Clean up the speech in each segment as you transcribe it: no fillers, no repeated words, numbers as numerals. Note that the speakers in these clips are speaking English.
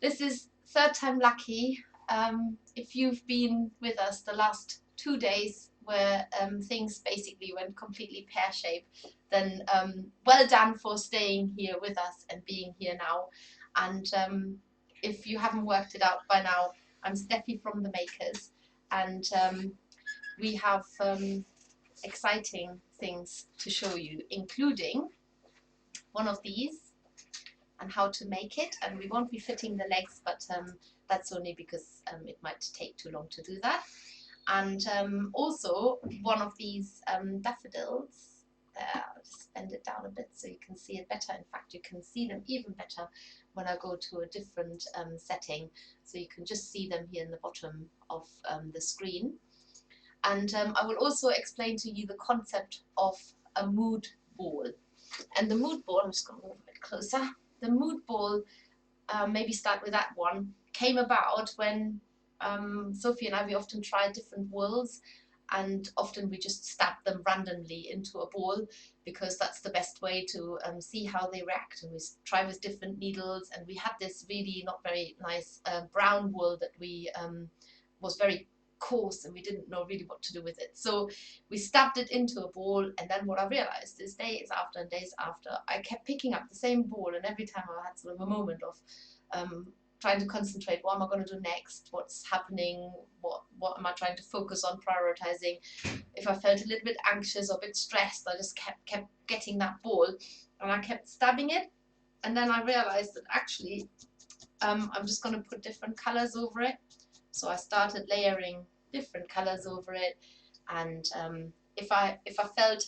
This is third time lucky. If you've been with us the last 2 days where things basically went completely pear-shaped, then well done for staying here with us and being here now. And if you haven't worked it out by now, I'm Steffi from The Makers, and we have exciting things to show you, including one of these and how to make it. And we won't be fitting the legs, but that's only because it might take too long to do that. And also one of these daffodils. I'll just bend it down a bit so you can see it better. In fact, you can see them even better when I go to a different setting. So you can just see them here in the bottom of the screen. And I will also explain to you the concept of a mood ball. And the mood ball, I'm just going to move a bit closer. The mood ball, maybe start with that one, came about when Sophie and I, we often try different wools, and often we just stab them randomly into a ball because that's the best way to see how they react. And we try with different needles, and we had this really not very nice brown wool that we was very coarse, and we didn't know really what to do with it. So we stabbed it into a ball, and then what I realized is days after and days after, I kept picking up the same ball, and every time I had sort of a moment of trying to concentrate, what am I going to do next, what's happening, what am I trying to focus on, prioritizing. If I felt a little bit anxious or a bit stressed, I just kept getting that ball, and I kept stabbing it. And then I realized that actually I'm just going to put different colors over it. So I started layering different colors over it, and if I felt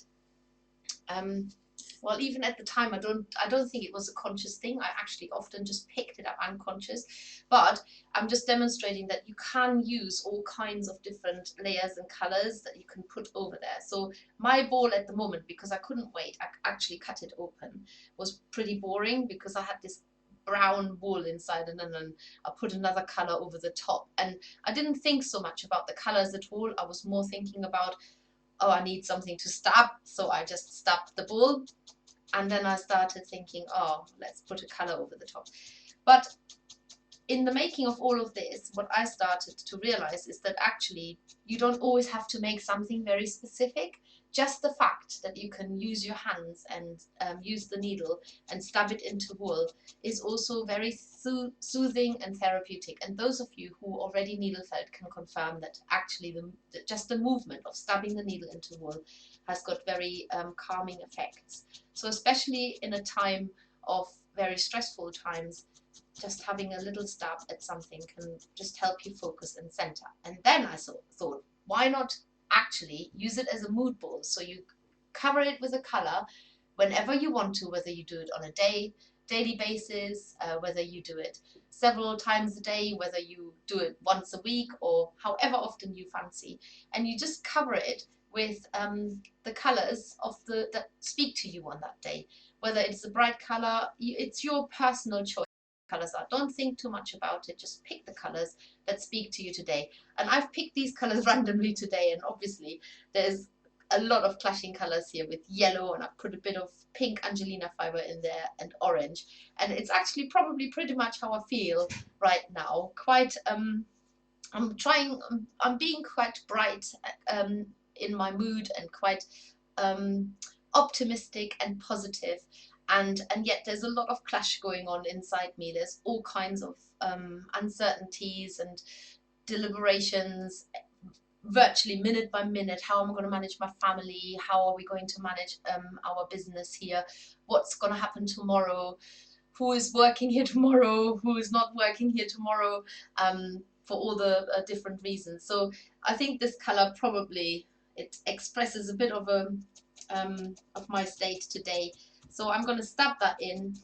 well, even at the time, I don't think it was a conscious thing. I actually often just picked it up unconscious, but I'm just demonstrating that you can use all kinds of different layers and colors that you can put over there. So my ball at the moment, because I couldn't wait, I actually cut it open, was pretty boring because I had this brown wool inside, and then I put another color over the top, and I didn't think so much about the colors at all. I was more thinking about, oh, I need something to stab, so I just stabbed the ball, and then I started thinking, oh, let's put a color over the top. But in the making of all of this, what I started to realize is that actually you don't always have to make something very specific. Just the fact that you can use your hands and use the needle and stab it into wool is also very soothing and therapeutic. And those of you who already needle felt can confirm that actually just the movement of stabbing the needle into wool has got very calming effects. So especially in a time of very stressful times, just having a little stab at something can just help you focus and center. And then I thought, why not actually use it as a mood ball? So you cover it with a color whenever you want to, whether you do it on a daily basis, whether you do it several times a day, whether you do it once a week, or however often you fancy. And you just cover it with the colors of that speak to you on that day. Whether it's a bright color, it's your personal choice. Colors are. Don't think too much about it, just pick the colors that speak to you today. And I've picked these colors randomly today, and obviously there's a lot of clashing colors here with yellow, and I've put a bit of pink Angelina fiber in there, and orange, and it's actually probably pretty much how I feel right now. Quite I'm being quite bright in my mood, and quite optimistic and positive. And yet there's a lot of clash going on inside me. There's all kinds of uncertainties and deliberations, virtually minute by minute. How am I going to manage my family? How are we going to manage our business here? What's going to happen tomorrow? Who is working here tomorrow? Who is not working here tomorrow? For all the different reasons. So I think this color probably, it expresses a bit of my state today. So I'm going to stab that in,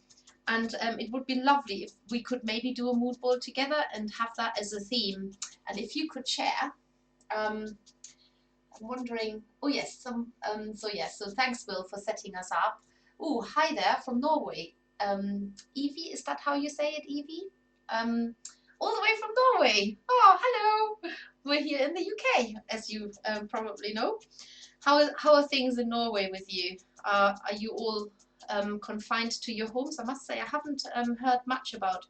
and it would be lovely if we could maybe do a mood ball together and have that as a theme. And if you could share, I'm wondering, oh yes, so thanks Will for setting us up. Oh, hi there from Norway. Evie, is that how you say it, Evie? All the way from Norway. Oh, hello. We're here in the UK, as you probably know. How are things in Norway with you? Are you all confined to your homes? I must say I haven't heard much about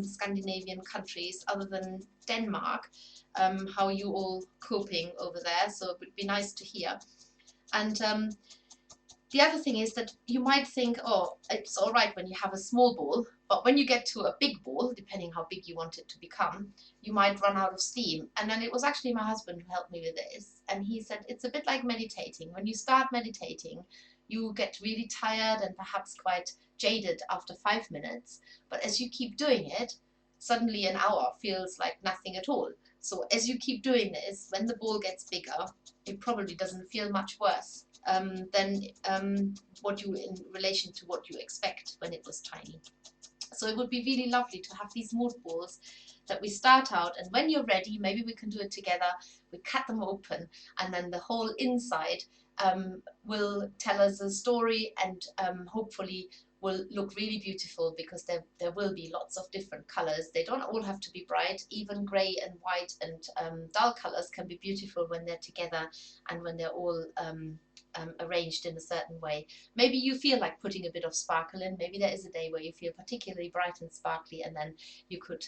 Scandinavian countries other than Denmark, how you all coping over there. So it would be nice to hear. And the other thing is that you might think, oh, it's all right when you have a small ball, but when you get to a big ball, depending how big you want it to become, you might run out of steam. And then it was actually my husband who helped me with this. And he said, it's a bit like meditating. When you start meditating, you get really tired and perhaps quite jaded after 5 minutes. But as you keep doing it, suddenly an hour feels like nothing at all. So as you keep doing this, when the ball gets bigger, it probably doesn't feel much worse than what you, in relation to what you expect when it was tiny. So it would be really lovely to have these mood balls that we start out, and when you're ready, maybe we can do it together. We cut them open, and then the whole inside will tell us a story, and hopefully will look really beautiful, because there will be lots of different colors. They don't all have to be bright. Even gray and white and dull colors can be beautiful when they're together and when they're all arranged in a certain way. Maybe you feel like putting a bit of sparkle in. Maybe there is a day where you feel particularly bright and sparkly, and then you could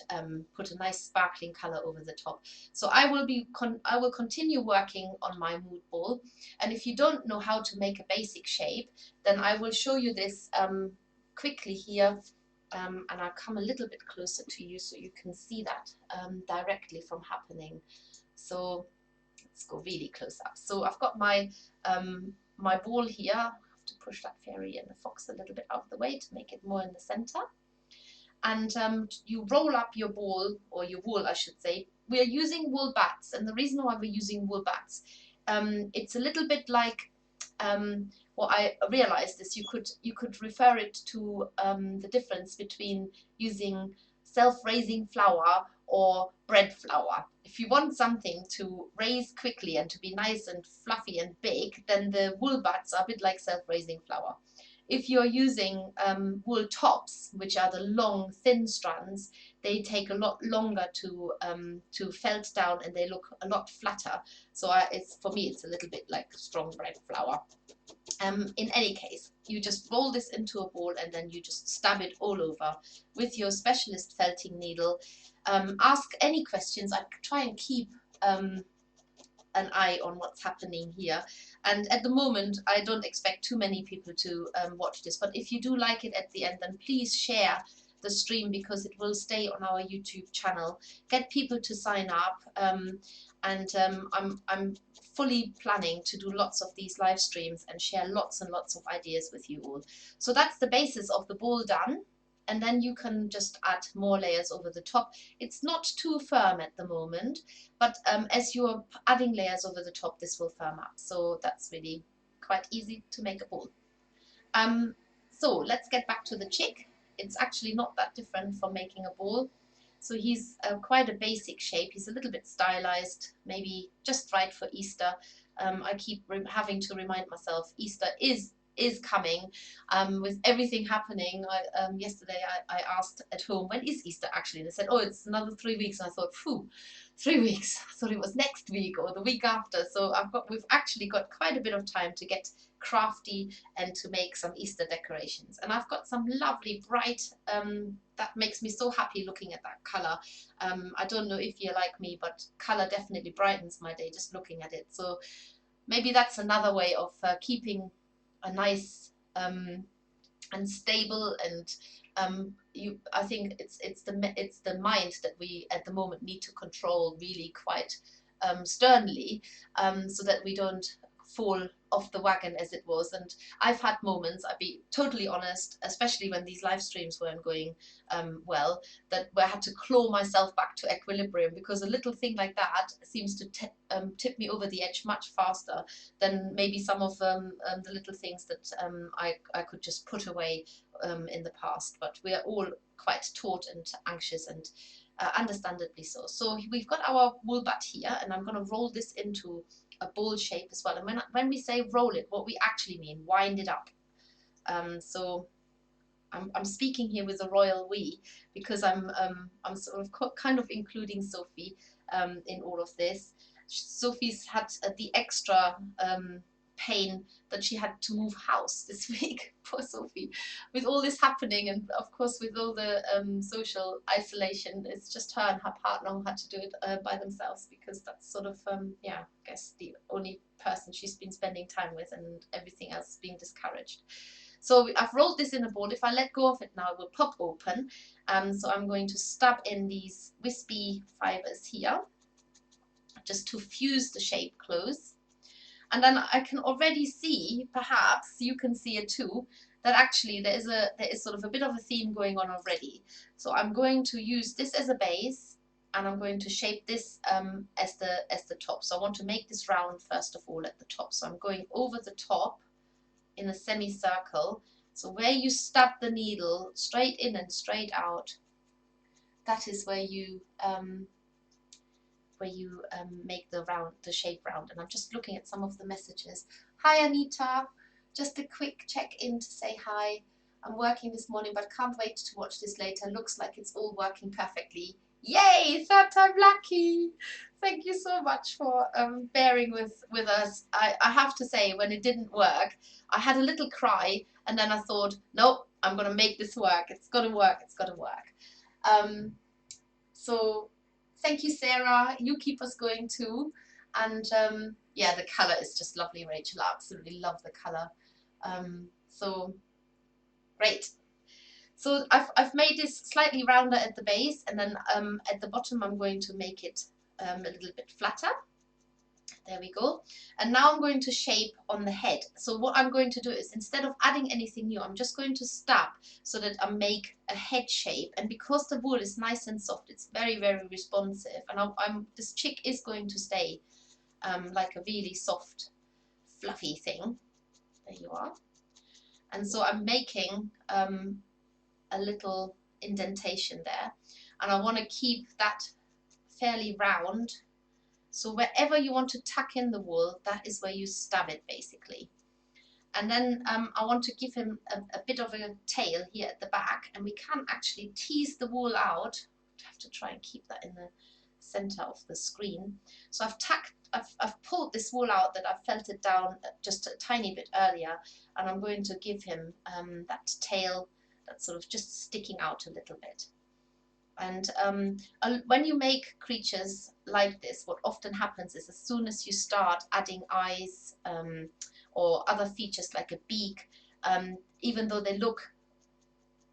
put a nice sparkling color over the top. So I will continue working on my mood ball, and if you don't know how to make a basic shape, then I will show you this quickly here, and I'll come a little bit closer to you so you can see that directly from happening. So let's go really close up. So I've got my my ball here. I have to push that fairy and the fox a little bit out of the way to make it more in the center. And you roll up your ball, or your wool, I should say. We are using wool bats, and the reason why we're using wool bats, it's a little bit like what I realized is you could refer it to the difference between using self-raising flour or bread flour. If you want something to raise quickly and to be nice and fluffy and big, then the wool bats are a bit like self-raising flour. If you're using wool tops, which are the long, thin strands, they take a lot longer to felt down, and they look a lot flatter. So for me, it's a little bit like strong bread flour. In any case, you just roll this into a ball, and then you just stab it all over with your specialist felting needle. Ask any questions. I try and keep an eye on what's happening here, and at the moment I don't expect too many people to watch this, but if you do like it at the end, then please share the stream, because it will stay on our YouTube channel. Get people to sign up, and I'm fully planning to do lots of these live streams and share lots and lots of ideas with you all. So that's the basis of the ball done, and then you can just add more layers over the top. It's not too firm at the moment, but as you're adding layers over the top, this will firm up. So that's really quite easy to make a ball. So let's get back to the chick. It's actually not that different from making a ball. So he's quite a basic shape. He's a little bit stylized, maybe just right for Easter. I keep having to remind myself Easter is coming. With everything happening, yesterday I asked at home, when is Easter actually? And they said, oh, it's another 3 weeks. And I thought, phew, 3 weeks. I thought it was next week or the week after. So we've actually got quite a bit of time to get crafty and to make some Easter decorations. And I've got some lovely bright, that makes me so happy looking at that colour. I don't know if you're like me, but colour definitely brightens my day just looking at it. So maybe that's another way of keeping a nice and stable, and I think it's the mind that we at the moment need to control really quite sternly, so that we don't fall off the wagon, as it was. And I've had moments, I'll be totally honest, especially when these live streams weren't going well, that where I had to claw myself back to equilibrium, because a little thing like that seems to tip me over the edge much faster than maybe some of the little things that I could just put away in the past. But we are all quite taut and anxious, and understandably so. So we've got our wool bat here, and I'm going to roll this into a ball shape as well. And when we say roll it, what we actually mean, wind it up. So I'm speaking here with a royal we, because I'm sort of kind of including Sophie in all of this. Sophie's had the extra pain that she had to move house this week. Poor Sophie, with all this happening, and of course with all the social isolation, it's just her and her partner who had to do it by themselves, because that's sort of yeah, I guess the only person she's been spending time with, and everything else being discouraged. So I've rolled this in a ball. If I let go of it now, it will pop open. So I'm going to stab in these wispy fibers here, just to fuse the shape close. And then I can already see, perhaps you can see it too, that actually there is sort of a bit of a theme going on already. So I'm going to use this as a base, and I'm going to shape this as the top. So I want to make this round first of all at the top. So I'm going over the top in a semicircle. So where you stab the needle straight in and straight out, that is where you make the shape round. And I'm just looking at some of the messages. Hi Anita, just a quick check-in to say hi. I'm working this morning but can't wait to watch this later. Looks like it's all working perfectly. Yay, third time lucky. Thank you so much for bearing with us. I have to say, when it didn't work, I had a little cry, and then I thought, nope, I'm gonna make this work. It's gotta work, it's gotta work. So thank you, Sarah. You keep us going too. And yeah, the colour is just lovely, Rachel. I absolutely love the colour. So great. So I've made this slightly rounder at the base, and then at the bottom I'm going to make it a little bit flatter. There we go. And now I'm going to shape on the head. So what I'm going to do is, instead of adding anything new, I'm just going to stab so that I make a head shape. And because the wool is nice and soft, it's very, very responsive. And this chick is going to stay like a really soft, fluffy thing. There you are. And so I'm making a little indentation there. And I want to keep that fairly round. So wherever you want to tuck in the wool, that is where you stab it, basically. And then I want to give him a bit of a tail here at the back, and we can actually tease the wool out. I have to try and keep that in the center of the screen. So I've pulled this wool out that I felted down just a tiny bit earlier, and I'm going to give him that tail that's sort of just sticking out a little bit. And when you make creatures like this, what often happens is, as soon as you start adding eyes or other features like a beak, even though they look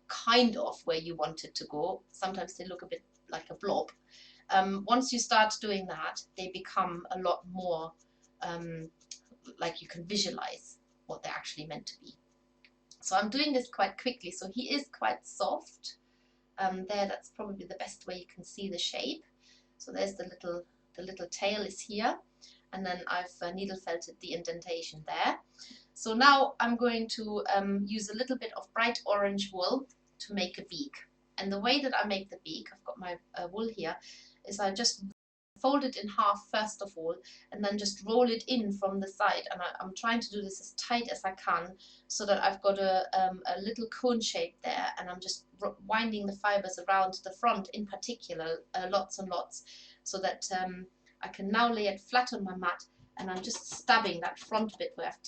kind of where you want it to go, sometimes they look a bit like a blob. Once you start doing that, they become a lot more like you can visualize what they're actually meant to be. So I'm doing this quite quickly. So he is quite soft. There, that's probably the best way you can see the shape. So there's the little tail is here, and then I've needle felted the indentation there. So now I'm going to use a little bit of bright orange wool to make a beak. And the way that I make the beak, I've got my wool here, is I just fold it in half first of all, and then just roll it in from the side. And I'm trying to do this as tight as I can, so that I've got a little cone shape there, and I'm just winding the fibers around the front in particular, lots and lots, so that I can now lay it flat on my mat, and I'm just stabbing that front bit where I've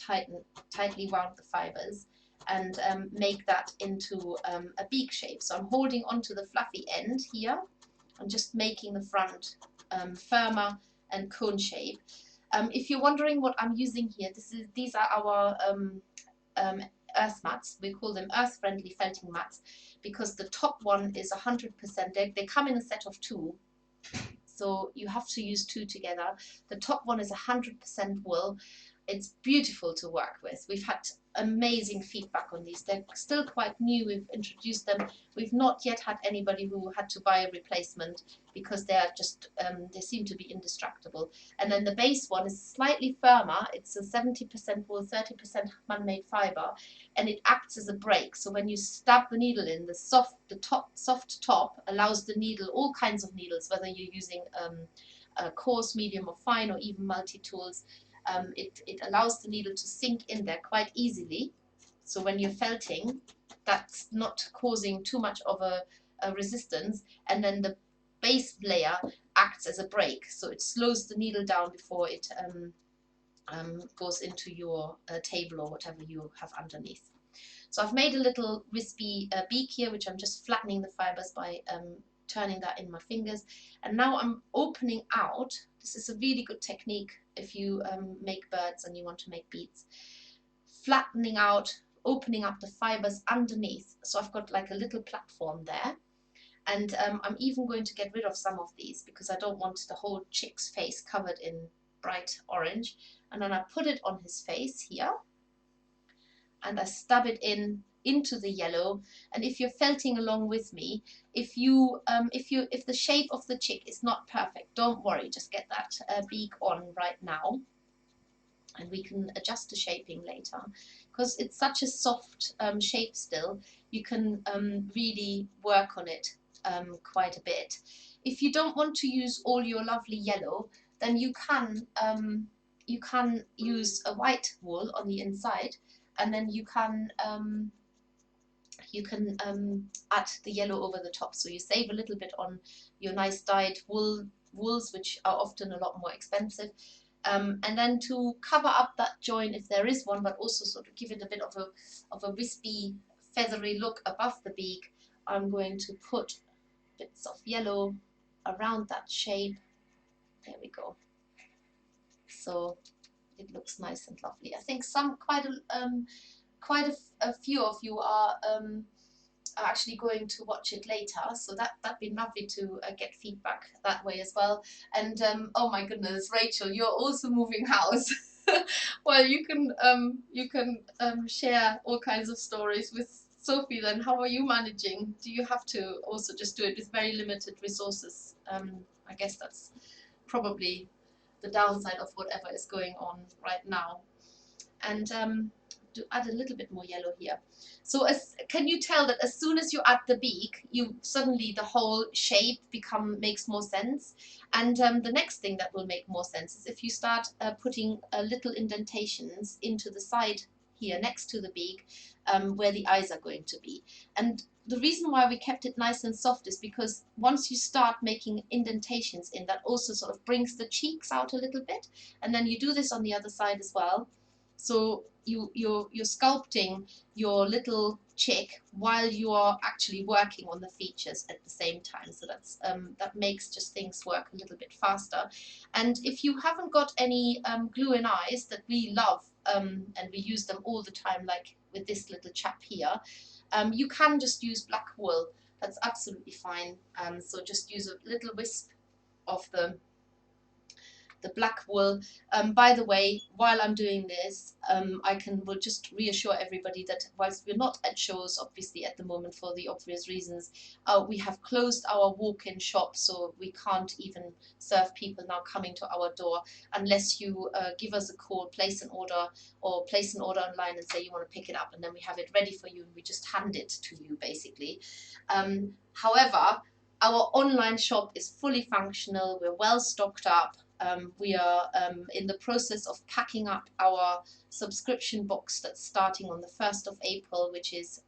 tightly wound the fibers, and make that into a beak shape. So I'm holding onto the fluffy end here. I'm just making the front firmer and cone shape. If you're wondering what I'm using here, these are our earth mats. We call them earth-friendly felting mats, because the top one is 100%. They come in a set of 2, so you have to use 2 together. The top one is 100% wool. It's beautiful to work with. We've had amazing feedback on these. They're still quite new. We've introduced them. We've not yet had anybody who had to buy a replacement, because they are just they seem to be indestructible. And then the base one is slightly firmer. It's a 70% wool, 30% man-made fiber, and it acts as a brake. So when you stab the needle in, the soft top allows the needle, all kinds of needles, whether you're using a coarse, medium, or fine, or even multi-tools. It allows the needle to sink in there quite easily. So when you're felting, that's not causing too much of a resistance. And then the base layer acts as a brake, so it slows the needle down before it goes into your table or whatever you have underneath. So I've made a little wispy beak here, which I'm just flattening the fibers by turning that in my fingers. And now I'm opening out. This is a really good technique if you make birds and you want to make beads. Flattening out, opening up the fibers underneath. So I've got like a little platform there. And I'm even going to get rid of some of these because I don't want the whole chick's face covered in bright orange. And then I put it on his face here. And I stab it into the yellow. And if you're felting along with me, if the shape of the chick is not perfect, don't worry, just get that beak on right now, and we can adjust the shaping later, because it's such a soft shape still. You can really work on it quite a bit. If you don't want to use all your lovely yellow, then you can use a white wool on the inside, and then you can add the yellow over the top, so you save a little bit on your nice dyed wools, which are often a lot more expensive. And then to cover up that join if there is one, but also sort of give it a bit of a wispy, feathery look above the beak, I'm going to put bits of yellow around that shape. There we go. So it looks nice and lovely. I think quite a few of you are actually going to watch it later, so that'd be lovely to get feedback that way as well. And oh my goodness, Rachel, you're also moving house. Well, you can share all kinds of stories with Sophie. Then how are you managing? Do you have to also just do it with very limited resources? I guess that's probably the downside of whatever is going on right now. And to add a little bit more yellow here. So can you tell that as soon as you add the beak, you suddenly the whole shape makes more sense? And the next thing that will make more sense is if you start putting little indentations into the side here next to the beak, where the eyes are going to be. And the reason why we kept it nice and soft is because once you start making indentations in, that also sort of brings the cheeks out a little bit. And then you do this on the other side as well. So you're sculpting your little chick while you are actually working on the features at the same time. So that makes just things work a little bit faster. And if you haven't got any glue-in eyes that we love, and we use them all the time, like with this little chap here, you can just use black wool. That's absolutely fine. So just use a little wisp of the black wool. By the way, while I'm doing this, will just reassure everybody that whilst we're not at shows, obviously at the moment for the obvious reasons, we have closed our walk-in shop, so we can't even serve people now coming to our door unless you give us a call, place an order online and say you want to pick it up, and then we have it ready for you and we just hand it to you basically. However, our online shop is fully functional. We're well stocked up. We are in the process of packing up our subscription box that's starting on the 1st of April, which is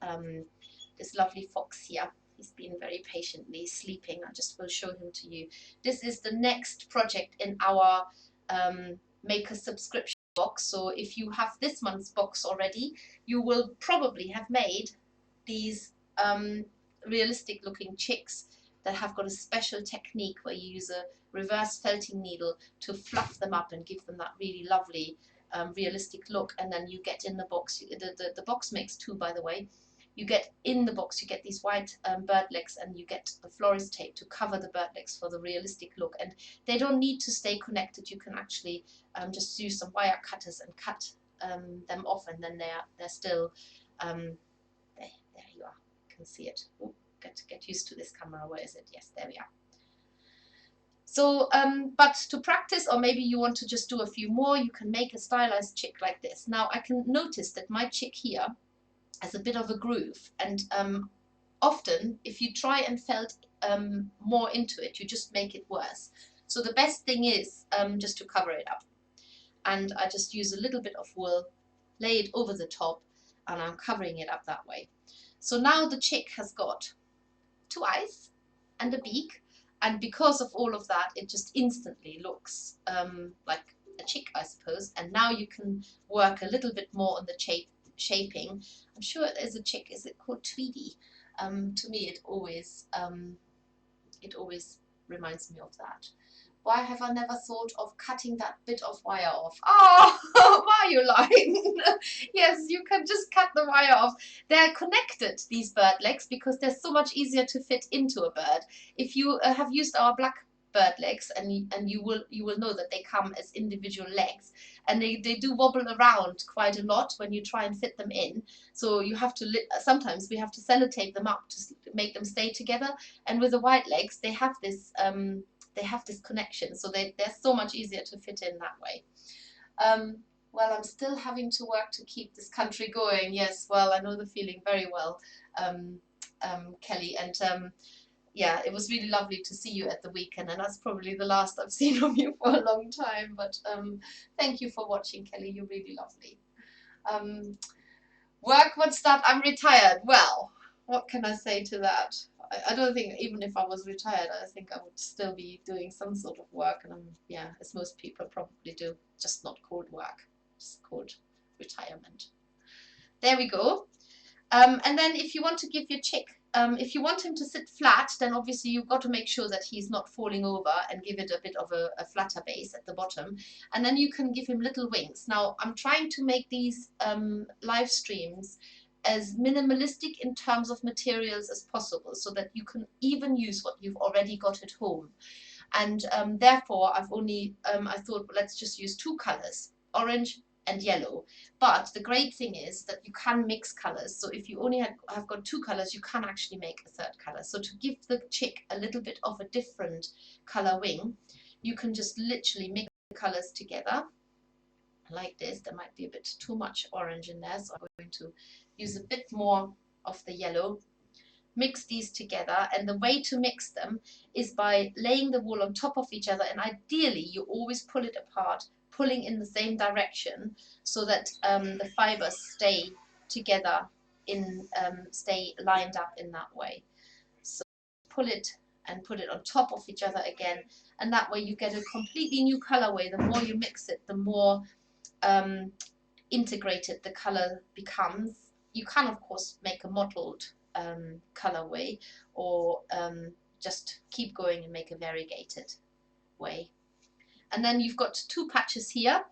this lovely fox here. He's been very patiently sleeping. I just will show him to you. This is the next project in our Maker subscription box. So if you have this month's box already, you will probably have made these realistic looking chicks that have got a special technique where you use a reverse felting needle to fluff them up and give them that really lovely realistic look. And then you get in the box, the box makes two, by the way. You get in the box, you get these white bird legs, and you get the florist tape to cover the bird legs for the realistic look. And they don't need to stay connected. You can actually just use some wire cutters and cut them off, and then they're still there you are, you can see it. Ooh, get used to this camera. Where is it? Yes, there we are. So, but to practice, or maybe you want to just do a few more, you can make a stylized chick like this. Now, I can notice that my chick here has a bit of a groove, and often, if you try and felt more into it, you just make it worse. So the best thing is just to cover it up. And I just use a little bit of wool, lay it over the top, and I'm covering it up that way. So now the chick has got two eyes and a beak, and because of all of that, it just instantly looks like a chick, I suppose, and now you can work a little bit more on the shaping. I'm sure it is a chick. Is it called Tweedy? To me, it always reminds me of that. Why have I never thought of cutting that bit of wire off? Oh, why are you lying? Yes, you can just cut the wire off. They're connected, these bird legs, because they're so much easier to fit into a bird. If you have used our black bird legs, and you will know that they come as individual legs, and they do wobble around quite a lot when you try and fit them in. So you have to sometimes we have to sellotape them up to make them stay together. And with the white legs, they have this connection, so they're so much easier to fit in that way. Well, I'm still having to work to keep this country going. Yes, well, I know the feeling very well, Kelly, and yeah, it was really lovely to see you at the weekend, and that's probably the last I've seen of you for a long time, but thank you for watching, Kelly. You're really lovely. Work won't start, I'm retired. Well, what can I say to that? I don't think, even if I was retired, I think I would still be doing some sort of work, and yeah, as most people probably do, just not called work, just called retirement. There we go. And then if you want to give your chick, if you want him to sit flat, then obviously you've got to make sure that he's not falling over, and give it a bit of a flatter base at the bottom. And then you can give him little wings. Now, I'm trying to make these live streams as minimalistic in terms of materials as possible, so that you can even use what you've already got at home. And therefore, I thought, well, let's just use two colors, orange and yellow. But the great thing is that you can mix colors. So if you only have got two colors, you can actually make a third color. So to give the chick a little bit of a different color wing, you can just literally mix the colors together like this. There might be a bit too much orange in there, so I'm going to use a bit more of the yellow. Mix these together, and the way to mix them is by laying the wool on top of each other, and ideally you always pull it apart, pulling in the same direction, so that the fibers stay together, stay lined up in that way. So pull it and put it on top of each other again, and that way you get a completely new colorway. The more you mix it, the more integrated the color becomes. You can of course make a mottled colorway, or just keep going and make a variegated way. And then you've got two patches here,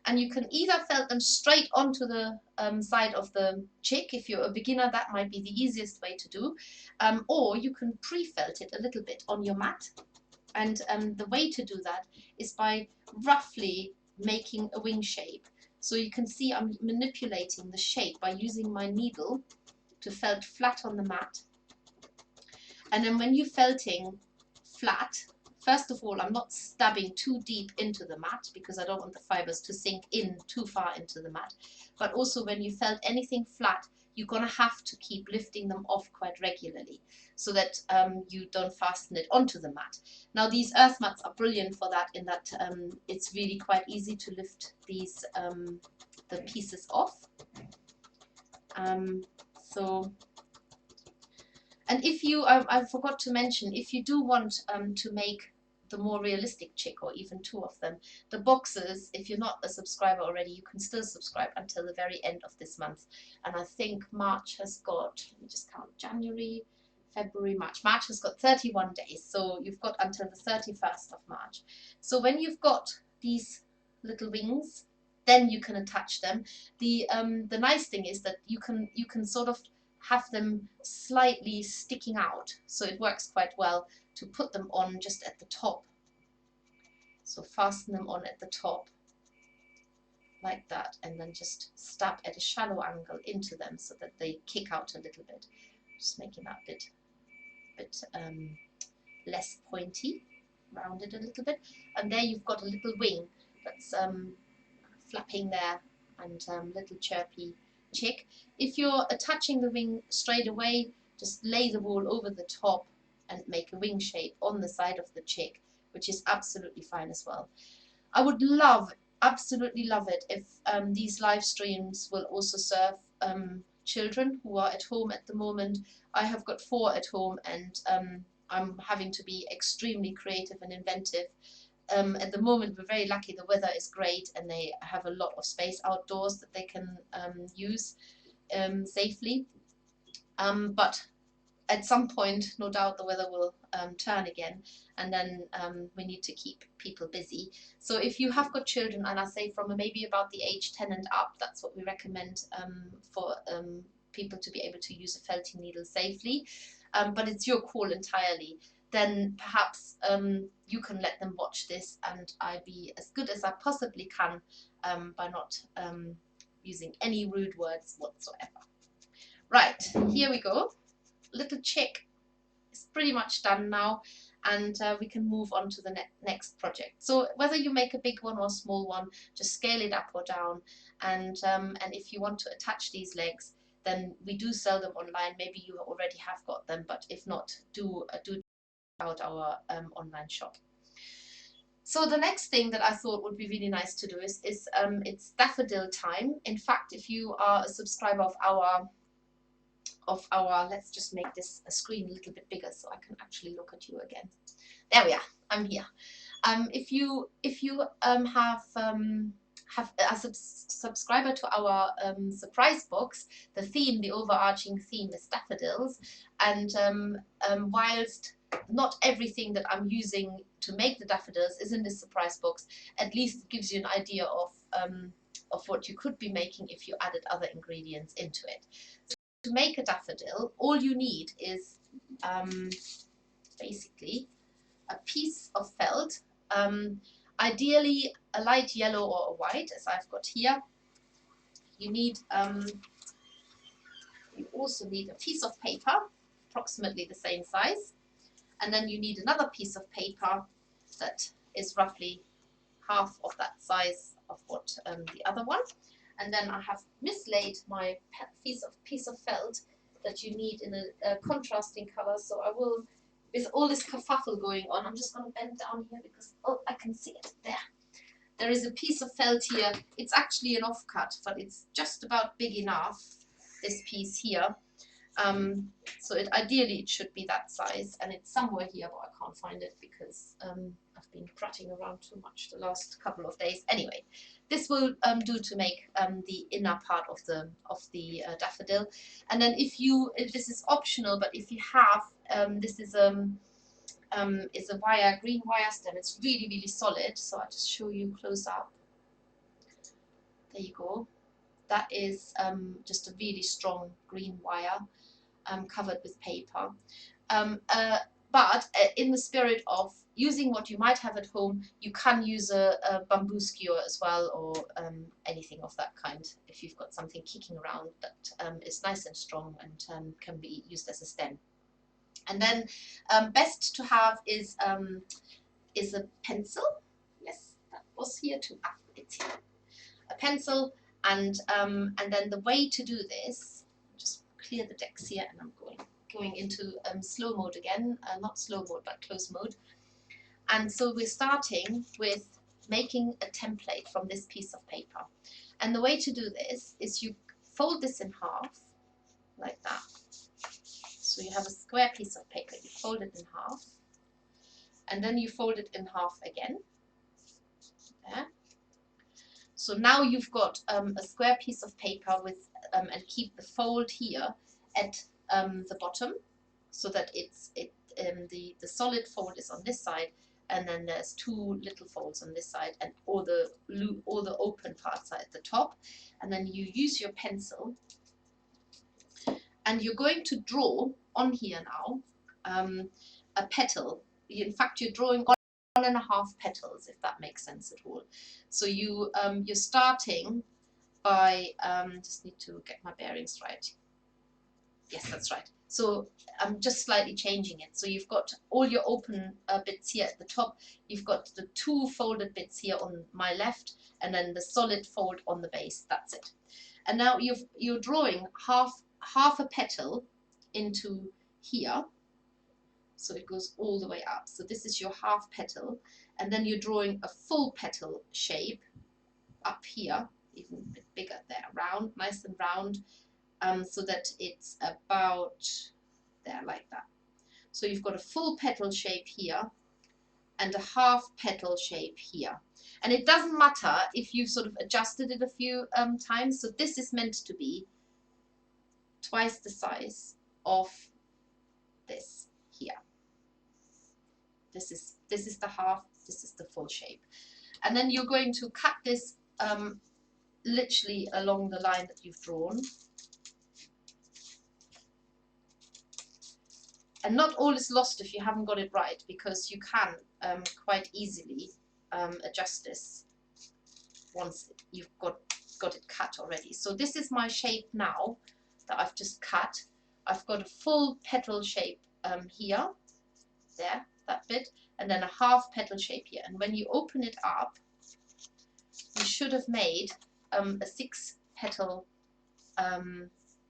and you can either felt them straight onto the side of the chick. If you're a beginner, that might be the easiest way to do, or you can pre-felt it a little bit on your mat. And the way to do that is by roughly making a wing shape. So you can see I'm manipulating the shape by using my needle to felt flat on the mat. And then when you're felting flat, first of all, I'm not stabbing too deep into the mat, because I don't want the fibers to sink in too far into the mat. But also when you felt anything flat, you're going to have to keep lifting them off quite regularly, so that you don't fasten it onto the mat. Now, these earth mats are brilliant for that, in that it's really quite easy to lift these the pieces off. And if you, I forgot to mention, if you do want to make the more realistic chick, or even two of them, the boxes, if you're not a subscriber already, you can still subscribe until the very end of this month. And I think March has got, let me just count, January, February, March. March has got 31 days, so you've got until the 31st of March. So when you've got these little wings, then you can attach them. The nice thing is that you can sort of have them slightly sticking out, so it works quite well to put them on just at the top. So fasten them on at the top like that, and then just stab at a shallow angle into them so that they kick out a little bit, just making that bit less pointy, rounded a little bit. And there you've got a little wing that's flapping there, and little chirpy chick. If you're attaching the wing straight away, just lay the wool over the top and make a wing shape on the side of the chick, which is absolutely fine as well. I would absolutely love it if these live streams will also serve children who are at home at the moment. I have got 4 at home, and I'm having to be extremely creative and inventive at the moment we're very lucky, the weather is great and they have a lot of space outdoors that they can use safely. But at some point, no doubt, the weather will turn again, and then we need to keep people busy. So if you have got children, and I say from maybe about the age 10 and up, that's what we recommend for people to be able to use a felting needle safely. But it's your call entirely. Then perhaps you can let them watch this, and I be as good as I possibly can by not using any rude words whatsoever. Right, here we go. Little chick is pretty much done now, and we can move on to the next project. So whether you make a big one or a small one, just scale it up or down, and if you want to attach these legs, then we do sell them online. Maybe you already have got them, but if not, do check out our online shop. So the next thing that I thought would be really nice to do is it's daffodil time. In fact, if you are a subscriber of our, let's just make this a screen a little bit bigger so I can actually look at you again. There we are, I'm here. If you have a subscriber to our surprise box, the theme, the overarching theme is daffodils, and whilst not everything that I'm using to make the daffodils is in this surprise box, at least it gives you an idea of what you could be making if you added other ingredients into it. To make a daffodil, all you need is basically a piece of felt, ideally a light yellow or a white, as I've got here. You need, you also need a piece of paper, approximately the same size, and then you need another piece of paper that is roughly half of that size of what the other one. And then I have mislaid my piece of felt that you need in a contrasting color. So I will, with all this kerfuffle going on, I'm just going to bend down here because, oh, I can see it there. There is a piece of felt here. It's actually an offcut, but it's just about big enough, this piece here. So ideally it should be that size, and it's somewhere here, but I can't find it because I've been trotting around too much the last couple of days. Anyway, this will do to make the inner part of the daffodil. And then if this is optional, but if you have this is a green wire stem. It's really, really solid. So I'll just show you close up. There you go. That is just a really strong green wire covered with paper. But in the spirit of using what you might have at home, you can use a bamboo skewer as well, or anything of that kind if you've got something kicking around that is nice and strong and can be used as a stem. And then best to have is a pencil. Yes, that was here too. Ah, it's here. A pencil, and then the way to do this, just clear the decks here, and I'm going into slow mode again, not slow mode but close mode. And so we're starting with making a template from this piece of paper. And the way to do this is you fold this in half like that. So you have a square piece of paper, you fold it in half, and then you fold it in half again. There. So now you've got a square piece of paper with, and keep the fold here at the bottom, so that the solid fold is on this side, and then there's two little folds on this side, and all the open parts are at the top. And then you use your pencil, and you're going to draw on here now a petal. In fact, you're drawing 1.5 petals, if that makes sense at all. So you're starting by, just need to get my bearings right. Yes, that's right. So I'm just slightly changing it. So you've got all your open bits here at the top. You've got the two folded bits here on my left, and then the solid fold on the base. That's it. And now you're drawing half a petal into here. So it goes all the way up. So this is your half petal, and then you're drawing a full petal shape up here, even a bit bigger there, round, nice and round, so that it's about there, like that. So you've got a full petal shape here, and a half petal shape here. And it doesn't matter if you've sort of adjusted it a few times. So this is meant to be twice the size of this here. This is the half, this is the full shape. And then you're going to cut this literally along the line that you've drawn. And not all is lost if you haven't got it right, because you can quite easily adjust this once you've got it cut already. So this is my shape now that I've just cut. I've got a full petal shape here, there, that bit, and then a half petal shape here. And when you open it up, you should have made a 6 petal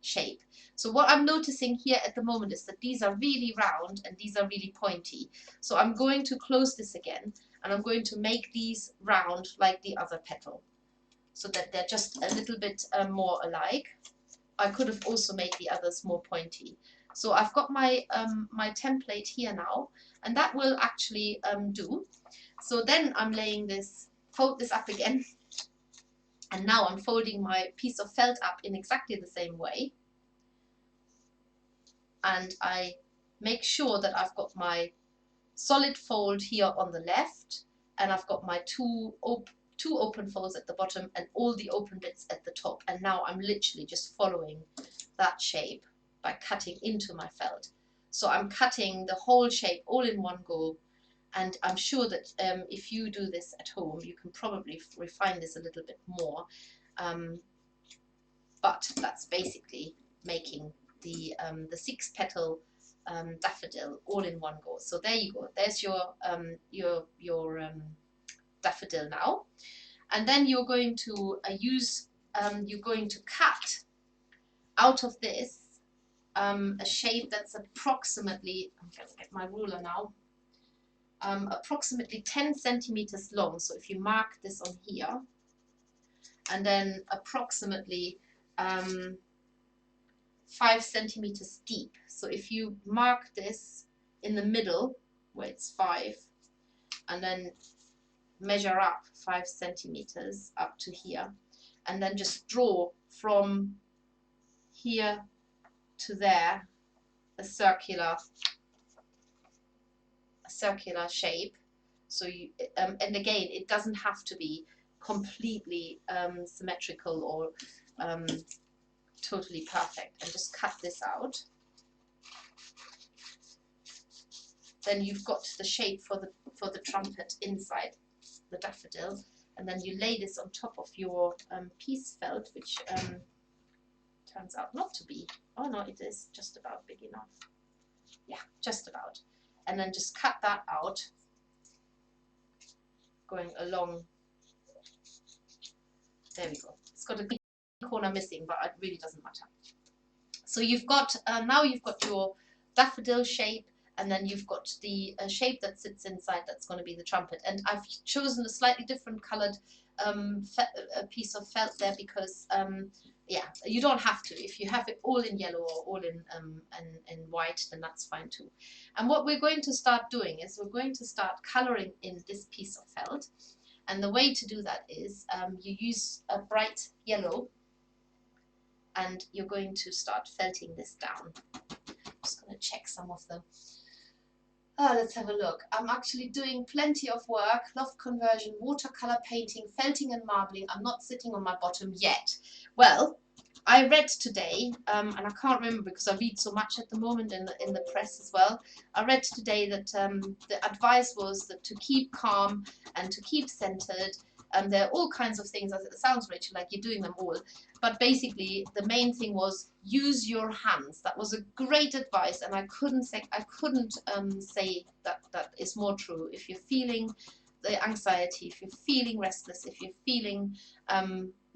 shape. So what I'm noticing here at the moment is that these are really round and these are really pointy. So I'm going to close this again, and I'm going to make these round like the other petal, so that they're just a little bit more alike. I could have also made the others more pointy. So I've got my my template here now, and that will actually do. So then I'm laying this, fold this up again, and now I'm folding my piece of felt up in exactly the same way. And I make sure that I've got my solid fold here on the left, and I've got my two open folds at the bottom and all the open bits at the top. And now I'm literally just following that shape by cutting into my felt. So I'm cutting the whole shape all in one go. And I'm sure that if you do this at home, you can probably refine this a little bit more. But that's basically making the 6 petal daffodil all in one go. So there you go. There's your daffodil now. And then you're going to you're going to cut out of this a shape that's approximately, I'm going to get my ruler now, approximately 10 centimeters long. So if you mark this on here, and then approximately 5 centimeters deep. So if you mark this in the middle where it's 5, and then measure up 5 centimeters up to here, and then just draw from here to there a circular shape. So you and again, it doesn't have to be completely symmetrical or totally perfect. And just cut this out. Then you've got the shape for the trumpet inside the daffodil, and then you lay this on top of your piece felt, which turns out not to be, oh no, it is just about big enough. Yeah, just about. And then just cut that out, going along. There we go. It's got a big corner missing, but it really doesn't matter. So you've got, now you've got your daffodil shape, and then you've got the shape that sits inside, that's going to be the trumpet. And I've chosen a slightly different coloured piece of felt there because, yeah, you don't have to. If you have it all in yellow or all in white, then that's fine too. And what we're going to start doing is we're going to start colouring in this piece of felt. And the way to do that is you use a bright yellow, and you're going to start felting this down. I'm just going to check some of them. Let's have a look. I'm actually doing plenty of work, loft conversion, watercolor painting, felting and marbling. I'm not sitting on my bottom yet. Well, I read today, and I can't remember because I read so much at the moment in the press as well. I read today that the advice was that to keep calm and to keep centered. There are all kinds of things. It sounds, Rachel, like you're doing them all. But basically, the main thing was use your hands. That was a great advice, and I couldn't say that is more true. If you're feeling the anxiety, if you're feeling restless, if you're feeling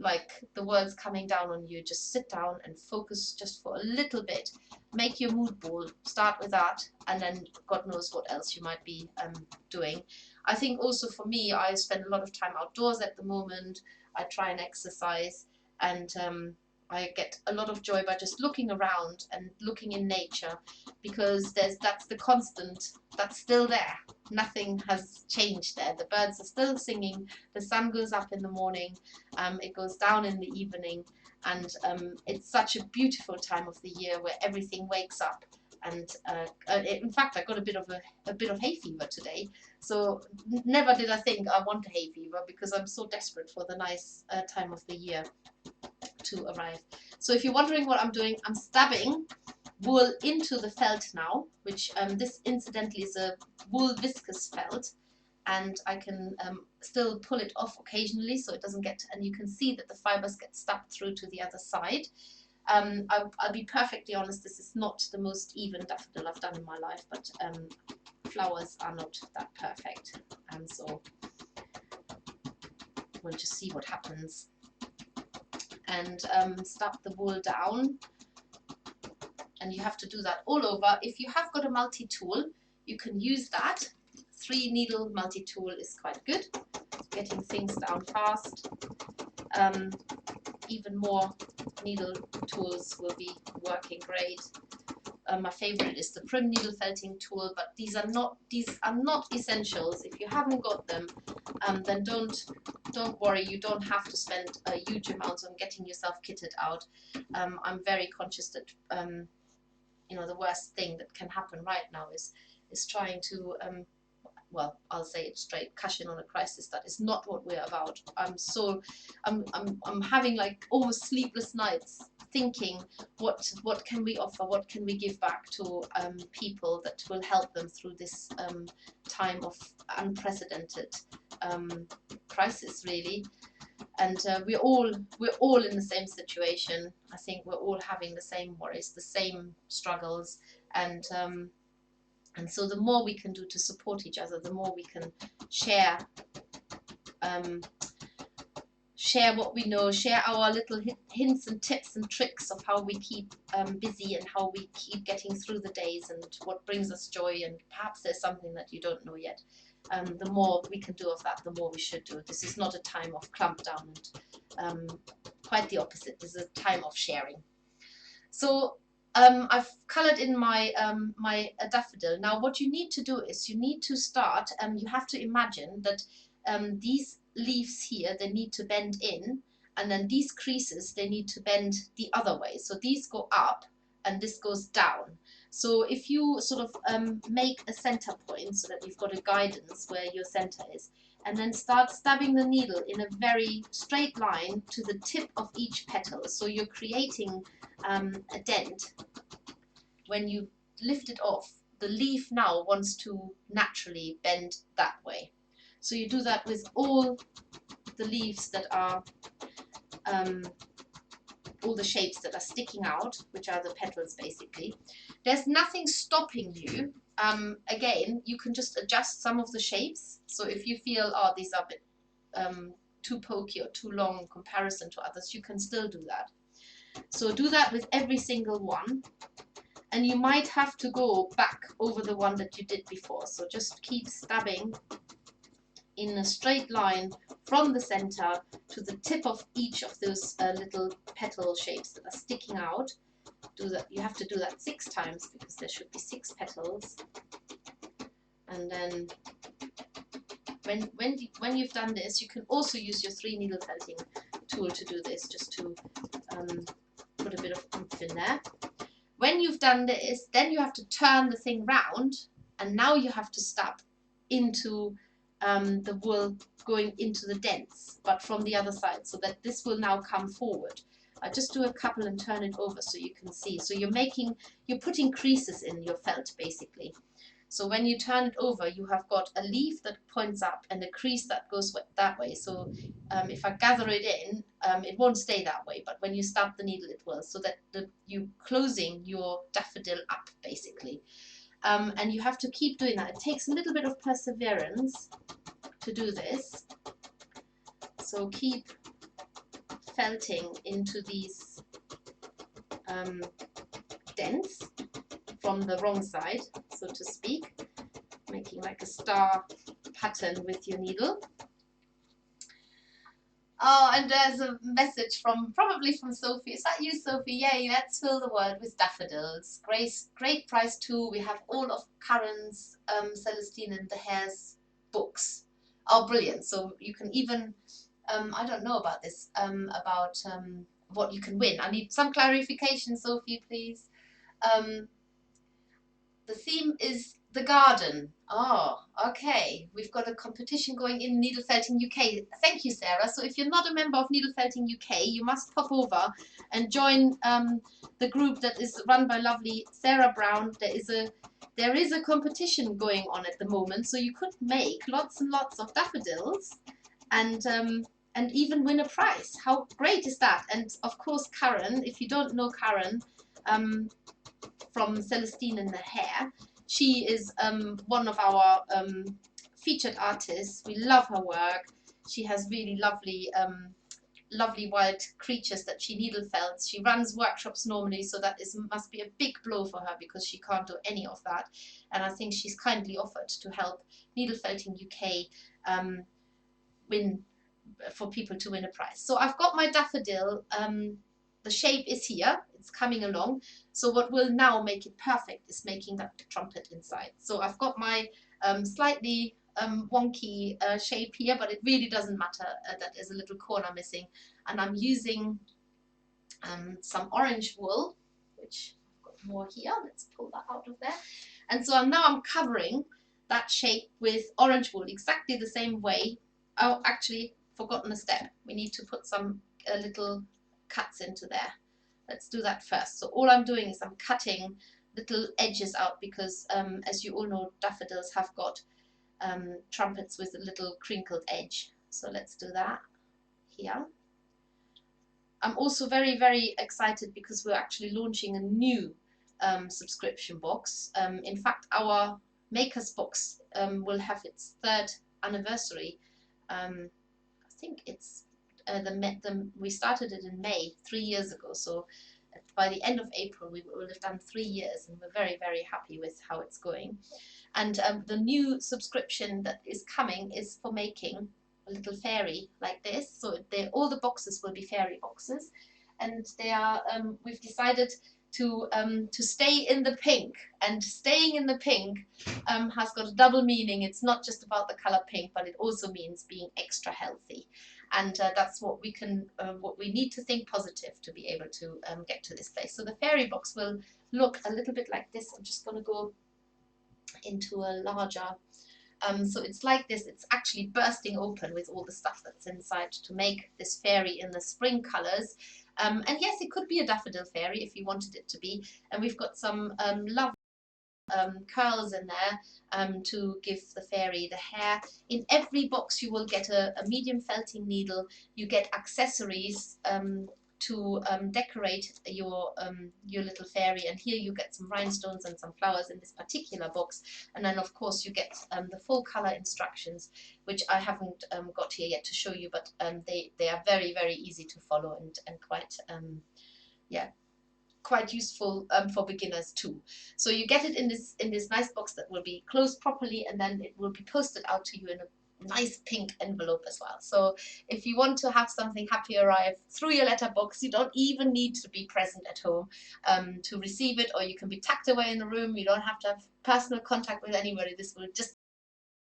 like the world's coming down on you, just sit down and focus just for a little bit. Make your mood board. Start with that, and then God knows what else you might be doing. I think also for me, I spend a lot of time outdoors at the moment. I try and exercise, and I get a lot of joy by just looking around and looking in nature, because that's the constant, that's still there. Nothing has changed there. The birds are still singing, the sun goes up in the morning, it goes down in the evening, and it's such a beautiful time of the year where everything wakes up. And in fact, I got a bit of hay fever today. So never did I think I want a hay fever, because I'm so desperate for the nice time of the year to arrive. So if you're wondering what I'm doing, I'm stabbing wool into the felt now, which this incidentally is a wool viscose felt, and I can still pull it off occasionally so it doesn't get, and you can see that the fibers get stuck through to the other side. I'll be perfectly honest, this is not the most even daffodil I've done in my life, but flowers are not that perfect, and so we'll just see what happens. And stuff the wool down, and you have to do that all over. If you have got a multi-tool, you can use that. 3-needle multi-tool is quite good, getting things down fast. Even more needle tools will be working great. My favorite is the prim needle felting tool, but these are not essentials. If you haven't got them, then don't worry. You don't have to spend a huge amounts on getting yourself kitted out. I'm very conscious that you know, the worst thing that can happen right now is trying to well, I'll say it straight, cash in on a crisis. That is not what we're about. I'm having like almost sleepless nights thinking, what can we offer, what can we give back to people that will help them through this time of unprecedented crisis, really. And we're all in the same situation. I think we're all having the same worries, the same struggles, and so the more we can do to support each other, the more we can share what we know, share our little hints and tips and tricks of how we keep busy and how we keep getting through the days and what brings us joy, and perhaps there's something that you don't know yet. The more we can do of that, the more we should do. This is not a time of clamp down, and quite the opposite. This is a time of sharing. So I've coloured in my my daffodil. Now what you need to do is you need to start, you have to imagine that these leaves here, they need to bend in, and then these creases, they need to bend the other way. So these go up and this goes down. So if you sort of make a center point so that you've got a guidance where your center is, and then start stabbing the needle in a very straight line to the tip of each petal. So you're creating a dent. When you lift it off, the leaf now wants to naturally bend that way. So you do that with all the leaves that are, all the shapes that are sticking out, which are the petals basically. There's nothing stopping you. Again, you can just adjust some of the shapes. So if you feel, oh, these are a bit too pokey or too long in comparison to others, you can still do that. So do that with every single one. And you might have to go back over the one that you did before. So just keep stabbing in a straight line from the center to the tip of each of those little petal shapes that are sticking out. Do that. You have to do that 6 times because there should be 6 petals. And then when you've done this, you can also use your 3-needle felting tool to do this, just to put a bit of oomph in there. When you've done this, then you have to turn the thing round, and now you have to stab into the wool going into the dents, but from the other side, so that this will now come forward. Just do a couple and turn it over so you can see. So you're putting creases in your felt basically. So when you turn it over, you have got a leaf that points up and a crease that goes that way. So if I gather it in, it won't stay that way, but when you stab the needle, it will. So that you're closing your daffodil up, basically. And you have to keep doing that. It takes a little bit of perseverance to do this. So keep felting into these dents from the wrong side, so to speak, making like a star pattern with your needle. Oh, and there's a message from, probably from Sophie. Is that you, Sophie? Yay, let's fill the world with daffodils. Great price too. We have all of Karen's, Celestine and the Hare's books. Oh, brilliant. So you can even, I don't know about this, about what you can win. I need some clarification, Sophie, please. The theme is the garden. Oh, okay. We've got a competition going in Needle Felting UK. Thank you, Sarah. So if you're not a member of Needle Felting UK, you must pop over and join the group that is run by lovely Sarah Brown. There is a competition going on at the moment, so you could make lots and lots of daffodils and even win a prize. How great is that? And of course, Karen, if you don't know Karen, from Celestine and the Hare. She is one of our featured artists. We love her work. She has really lovely lovely wild creatures that she needle felts. She runs workshops normally, so that must be a big blow for her because she can't do any of that. And I think she's kindly offered to help Needle Felting UK win, for people to win a prize. So I've got my daffodil. The shape is here, it's coming along. So what will now make it perfect is making that trumpet inside. So I've got my slightly wonky shape here, but it really doesn't matter that there's a little corner missing. And I'm using some orange wool, which I've got more here. Let's pull that out of there. And so now I'm covering that shape with orange wool exactly the same way. Oh, actually, forgotten a step. We need to put some little cuts into there. Let's do that first. So all I'm doing is I'm cutting little edges out because as you all know, daffodils have got trumpets with a little crinkled edge. So let's do that here. I'm also very, very excited because we're actually launching a new subscription box. In fact, our Makers box will have its 3rd anniversary. I think it's we started it in May 3 years ago, so by the end of April we will have done 3 years, and we're very, very happy with how it's going. And the new subscription that is coming is for making a little fairy like this. So all the boxes will be fairy boxes, and they are we've decided to stay in the pink, and staying in the pink has got a double meaning. It's not just about the color pink, but it also means being extra healthy, and that's what we need to think positive to be able to get to this place. So the fairy box will look a little bit like this. I'm just going to go into a larger, so it's like this. It's actually bursting open with all the stuff that's inside to make this fairy in the spring colors. And yes, it could be a daffodil fairy if you wanted it to be. And we've got some lovely curls in there to give the fairy the hair. In every box you will get a medium felting needle. You get accessories to decorate your little fairy, and here you get some rhinestones and some flowers in this particular box. And then of course you get the full color instructions, which I haven't got here yet to show you, but they are very, very easy to follow and quite yeah, quite useful for beginners too. So you get it in this nice box that will be closed properly, and then it will be posted out to you in a nice pink envelope as well. So if you want to have something happy arrive through your letterbox, you don't even need to be present at home to receive it, or you can be tucked away in the room. You don't have to have personal contact with anybody. This will just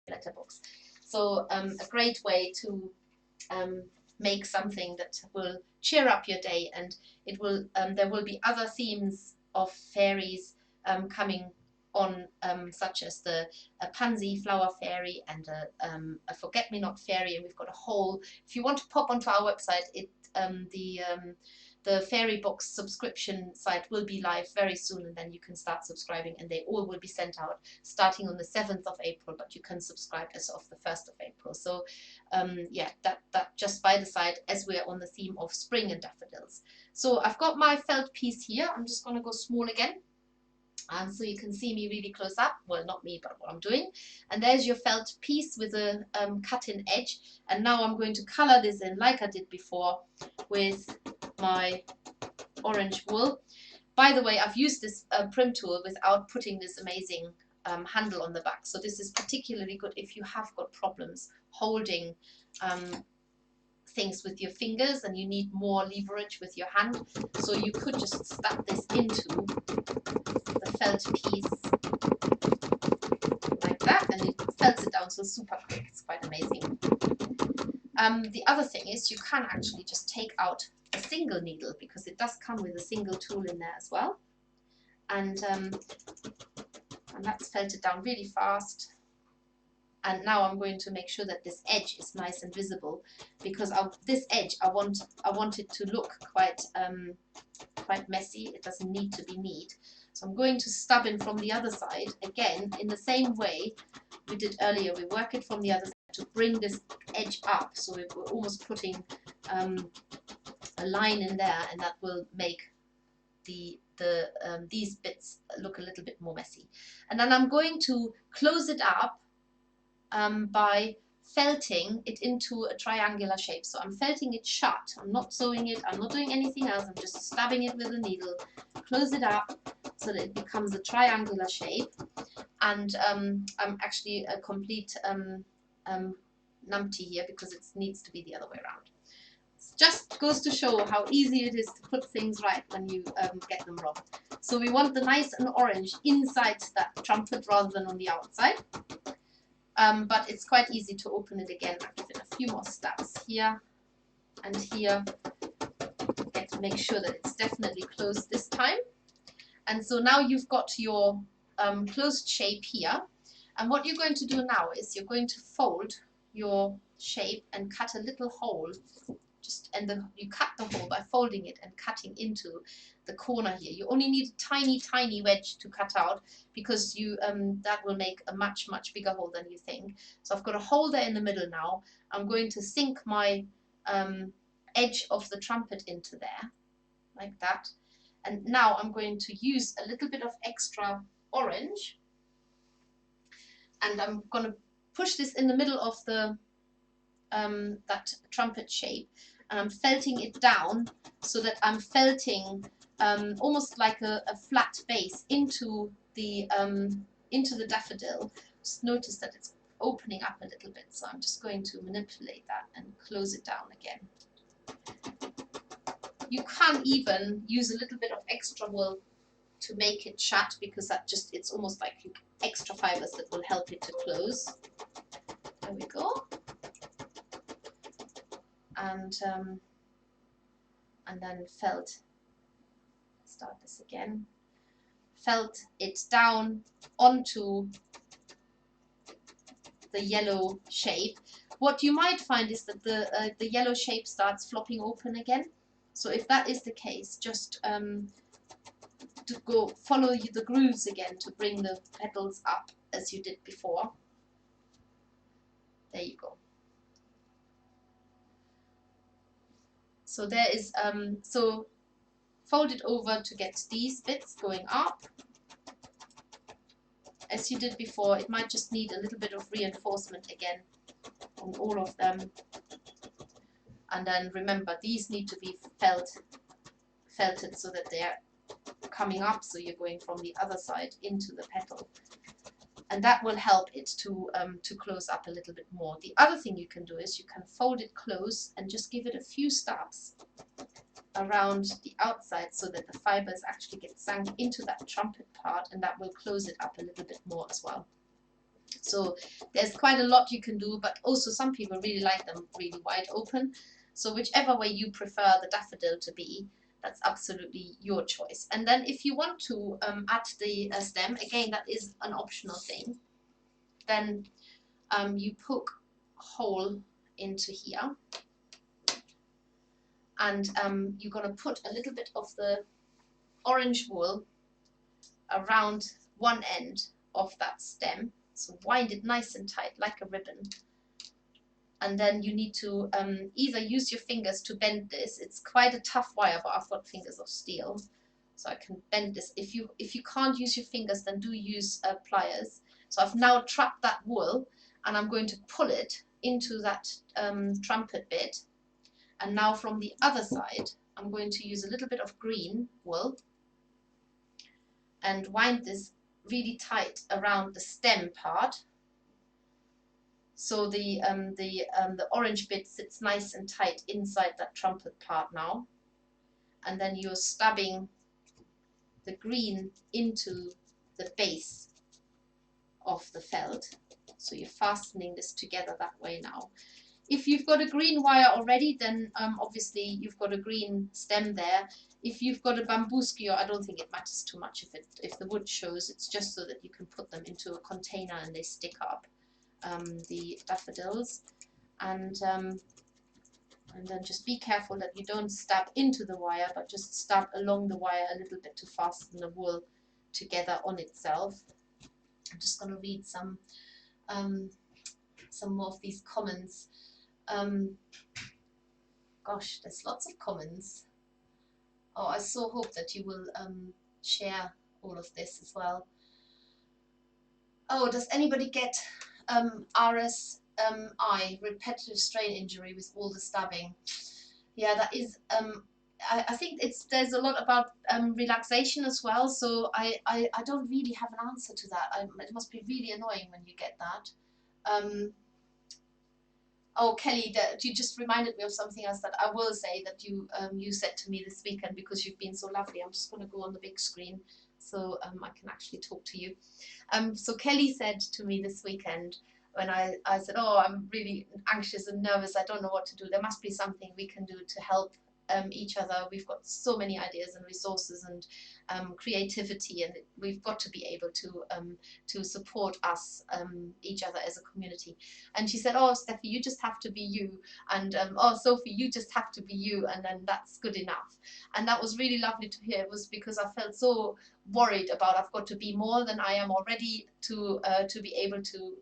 be letterbox. So a great way to make something that will cheer up your day, and it will there will be other themes of fairies coming on, such as a pansy flower fairy and a forget-me-not fairy. And we've got a whole, if you want to pop onto our website, the fairy box subscription site will be live very soon, and then you can start subscribing, and they all will be sent out starting on the 7th of April, but you can subscribe as of the 1st of April. So yeah, that just by the side, as we're on the theme of spring and daffodils. So I've got my felt piece here. I'm just going to go small again, so you can see me really close up. Well, not me, but what I'm doing. And there's your felt piece with a cut-in edge. And now I'm going to color this in like I did before with my orange wool. By the way, I've used this prim tool without putting this amazing handle on the back. So this is particularly good if you have got problems holding things with your fingers and you need more leverage with your hand. So you could just stuff this into the felt piece like that, and it felts it down so super quick. It's quite amazing. The other thing is you can actually just take out a single needle, because it does come with a single tool in there as well. And that's felted down really fast. And now I'm going to make sure that this edge is nice and visible, because this edge I want it to look quite messy. It doesn't need to be neat. So I'm going to stub in from the other side again in the same way we did earlier. We work it from the other side to bring this edge up. So we're almost putting a line in there, and that will make these bits look a little bit more messy. And then I'm going to close it up by felting it into a triangular shape. So I'm felting it shut. I'm not sewing it. I'm not doing anything else. I'm just stabbing it with a needle. Close it up so that it becomes a triangular shape. And I'm actually a complete numpty here, because it needs to be the other way around. It just goes to show how easy it is to put things right when you get them wrong. So we want the nice and orange inside that trumpet rather than on the outside. But it's quite easy to open it again. I'll give it a few more stabs here and here. Get to make sure that it's definitely closed this time. And so now you've got your closed shape here. And what you're going to do now is you're going to fold your shape and cut a little hole. You cut the hole by folding it and cutting into the corner here. You only need a tiny, tiny wedge to cut out, because that will make a much, much bigger hole than you think. So I've got a hole there in the middle now. I'm going to sink my edge of the trumpet into there, like that. And now I'm going to use a little bit of extra orange, and I'm going to push this in the middle of the that trumpet shape, and I'm felting it down so that I'm felting almost like a flat base into the daffodil. Just notice that it's opening up a little bit, so I'm just going to manipulate that and close it down again. You can even use a little bit of extra wool to make it shut, because it's almost like extra fibers that will help it to close. There we go. And then start this again, felt it down onto the yellow shape. What you might find is that the yellow shape starts flopping open again. So if that is the case, just follow the grooves again to bring the petals up as you did before. There you go. So there is, so fold it over to get these bits going up. As you did before, it might just need a little bit of reinforcement again on all of them. And then remember, these need to be felted so that they're coming up, so you're going from the other side into the petal. And that will help it to close up a little bit more. The other thing you can do is you can fold it close and just give it a few stabs around the outside so that the fibers actually get sunk into that trumpet part, and that will close it up a little bit more as well. So there's quite a lot you can do, but also some people really like them really wide open. So whichever way you prefer the daffodil to be, that's absolutely your choice. And then if you want to add the stem, again, that is an optional thing. Then you poke a hole into here, and you're going to put a little bit of the orange wool around one end of that stem. So wind it nice and tight like a ribbon. And then you need to either use your fingers to bend this. It's quite a tough wire, but I've got fingers of steel, so I can bend this. If you can't use your fingers, then do use pliers. So I've now trapped that wool, and I'm going to pull it into that trumpet bit. And now from the other side, I'm going to use a little bit of green wool and wind this really tight around the stem part. So the orange bit sits nice and tight inside that trumpet part now. And then you're stabbing the green into the base of the felt. So you're fastening this together that way now. If you've got a green wire already, then obviously you've got a green stem there. If you've got a bamboo skewer, I don't think it matters too much if the wood shows. It's just so that you can put them into a container and they stick up, the daffodils. And then just be careful that you don't stab into the wire, but just stab along the wire a little bit to fasten the wool together on itself. I'm just going to read some more of these comments. Gosh, there's lots of comments. Oh, I so hope that you will share all of this as well. Oh, does anybody get RSI, repetitive strain injury, with all the stabbing? Yeah, that is. I think there's a lot about relaxation as well. So I don't really have an answer to that. It must be really annoying when you get that. Oh, Kelly, you just reminded me of something else that I will say that you said to me this weekend, because you've been so lovely. I'm just going to go on the big screen so I can actually talk to you. So Kelly said to me this weekend, when I said, oh, I'm really anxious and nervous, I don't know what to do. There must be something we can do to help each other. We've got so many ideas and resources and creativity, and we've got to be able to support us, each other as a community. And she said, oh, Steffi, you just have to be you, and oh, Sophie, you just have to be you, and then that's good enough. And that was really lovely to hear. It was because I felt so worried about I've got to be more than I am already to be able to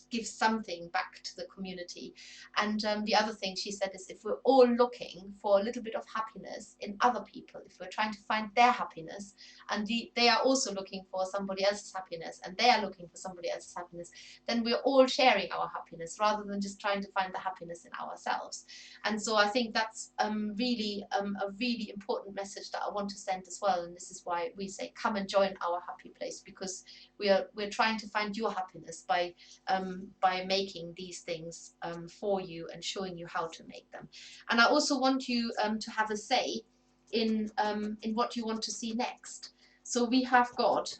give something back to the community. And the other thing she said is, if we're all looking for a little bit of happiness in other people, if we're trying to find their happiness, and they are also looking for somebody else's happiness, and they are looking for somebody else's happiness, then we're all sharing our happiness rather than just trying to find the happiness in ourselves. And so I think that's really a really important message that I want to send as well. And this is why we say, come and join our happy place, because we're trying to find your happiness by making these things for you and showing you how to make them. And I also want you to have a say in what you want to see next. So we have got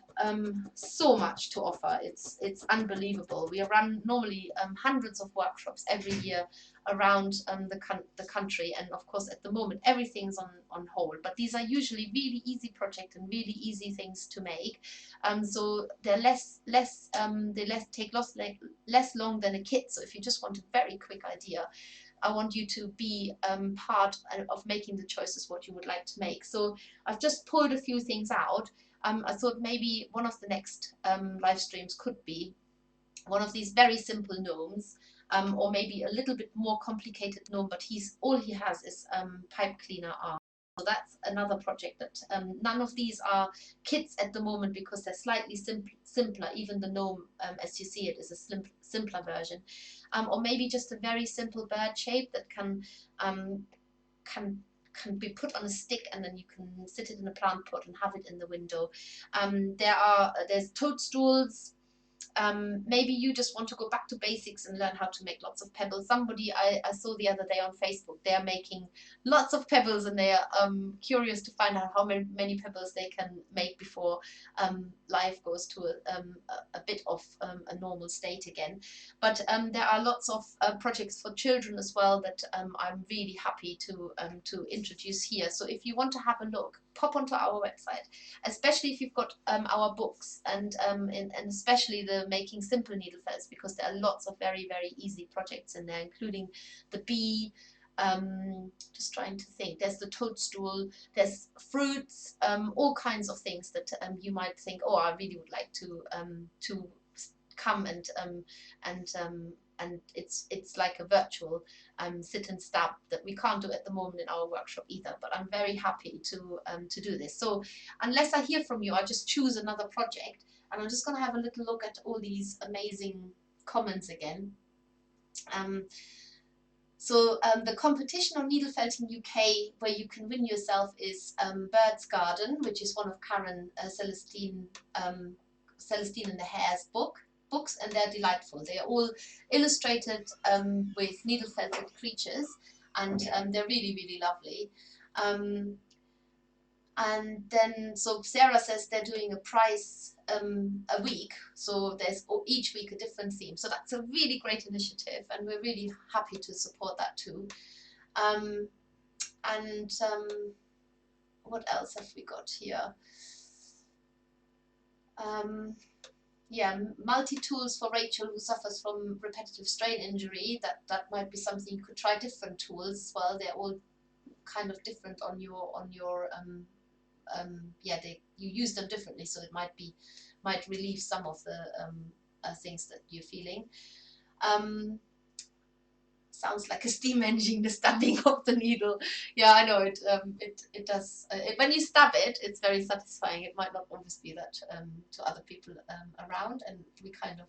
so much to offer. It's unbelievable. We run normally hundreds of workshops every year around the country, and of course at the moment everything's on hold, but these are usually really easy projects and really easy things to make. So they're they take less long than a kit. So if you just want a very quick idea, I want you to be part of making the choices what you would like to make. So I've just pulled a few things out. I thought maybe one of the next live streams could be one of these very simple gnomes, or maybe a little bit more complicated gnome, but all he has is pipe cleaner arm. So that's another project that none of these are kits at the moment, because they're slightly simpler. Even the gnome, as you see it, is a simpler version. Or maybe just a very simple bird shape that can be put on a stick, and then you can sit it in a plant pot and have it in the window. There's toadstools. Maybe you just want to go back to basics and learn how to make lots of pebbles. Somebody I saw the other day on Facebook, they are making lots of pebbles, and they are curious to find out how many pebbles they can make before life goes to a bit of a normal state again. But there are lots of projects for children as well that I'm really happy to introduce here. So if you want to have a look, pop onto our website, especially if you've got our books, and especially the Making Simple Needle Felts, because there are lots of very, very easy projects in there, including the bee. Just trying to think. There's the toadstool. There's fruits. All kinds of things that you might think, oh, I really would like to come and it's like a virtual sit and stab that we can't do at the moment in our workshop either. But I'm very happy to do this. So unless I hear from you, I just choose another project, and I'm just going to have a little look at all these amazing comments again. So the competition on needle felting UK where you can win yourself is Bird's Garden, which is one of Karen Celestine and the Hare's book books, and they're delightful. They're all illustrated with needle-felted creatures, and they're really, really lovely. And then, so Sarah says they're doing a prize a week, so there's each week a different theme. So that's a really great initiative, and we're really happy to support that too. What else have we got here? Yeah, multi-tools for Rachel, who suffers from repetitive strain injury. That might be something. You could try different tools as well. They're all kind of different on your yeah, you use them differently, so it might relieve some of the things that you're feeling. Sounds like a steam engine, the stabbing of the needle. Yeah, I know it. It does. When you stab it, it's very satisfying. It might not always be that to other people around, and we kind of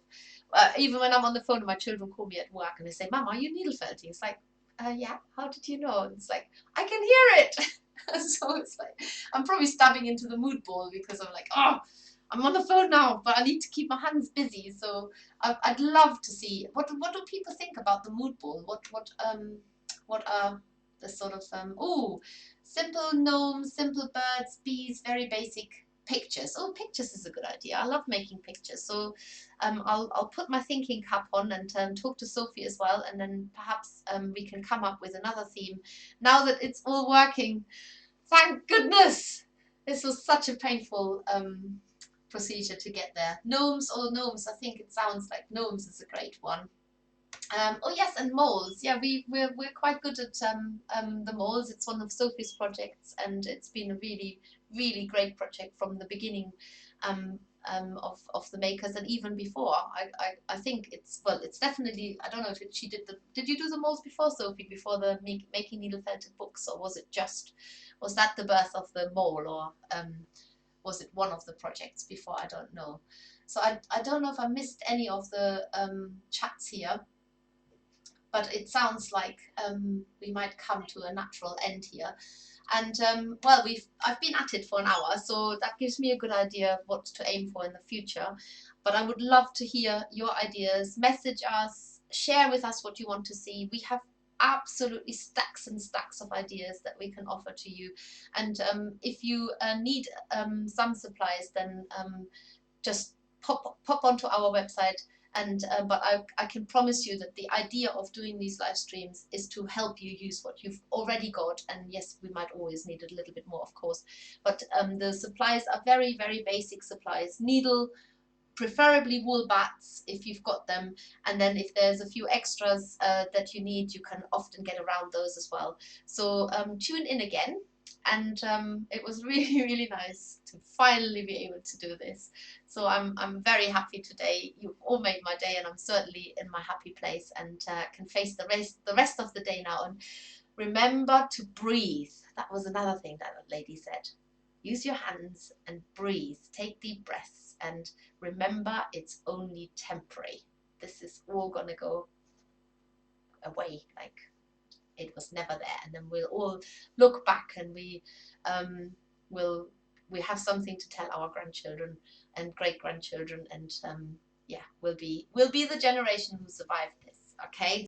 even when I'm on the phone, and my children call me at work and they say, "Mum, are you needle felting?" It's like, yeah. How did you know? It's like, I can hear it. So it's like I'm probably stabbing into the mood ball because I'm like, oh, I'm on the phone now, but I need to keep my hands busy. So I'd love to see what do people think about the mood ball? What are the sort of simple gnomes, simple birds, bees, very basic pictures. Oh, pictures is a good idea. I love making pictures. So I'll put my thinking cap on and talk to Sophie as well, and then perhaps we can come up with another theme now that it's all working. Thank goodness! This was such a painful procedure to get there. Gnomes, I think it sounds like gnomes is a great one. Oh yes, and moles. Yeah, we're quite good at the moles. It's one of Sophie's projects, and it's been a really, really great project from the beginning of the makers, and even before. I think it's definitely. I don't know if she did Did you do the moles before, Sophie? Before the making needle felted books, or was that the birth of the mole, or was it one of the projects before? I don't know. So I don't know if I missed any of the chats here, but it sounds like we might come to a natural end here. And well, I've been at it for an hour, so that gives me a good idea of what to aim for in the future. But I would love to hear your ideas. Message us, share with us what you want to see. We have absolutely stacks and stacks of ideas that we can offer to you. And if you need some supplies, then just pop onto our website. And but I can promise you that the idea of doing these live streams is to help you use what you've already got. And yes, we might always need a little bit more, of course, but the supplies are very, very basic supplies. Needle, preferably wool bats if you've got them, and then if there's a few extras that you need, you can often get around those as well. So tune in again. And it was really, really nice to finally be able to do this. So I'm very happy today. You've all made my day, and I'm certainly in my happy place, and can face the rest of the day now. And remember to breathe. That was another thing that lady said. Use your hands and breathe. Take deep breaths, and remember it's only temporary. This is all gonna go away like it was never there, and then we'll all look back, and we have something to tell our grandchildren and great grandchildren, and yeah, we'll be the generation who survived this. Okay.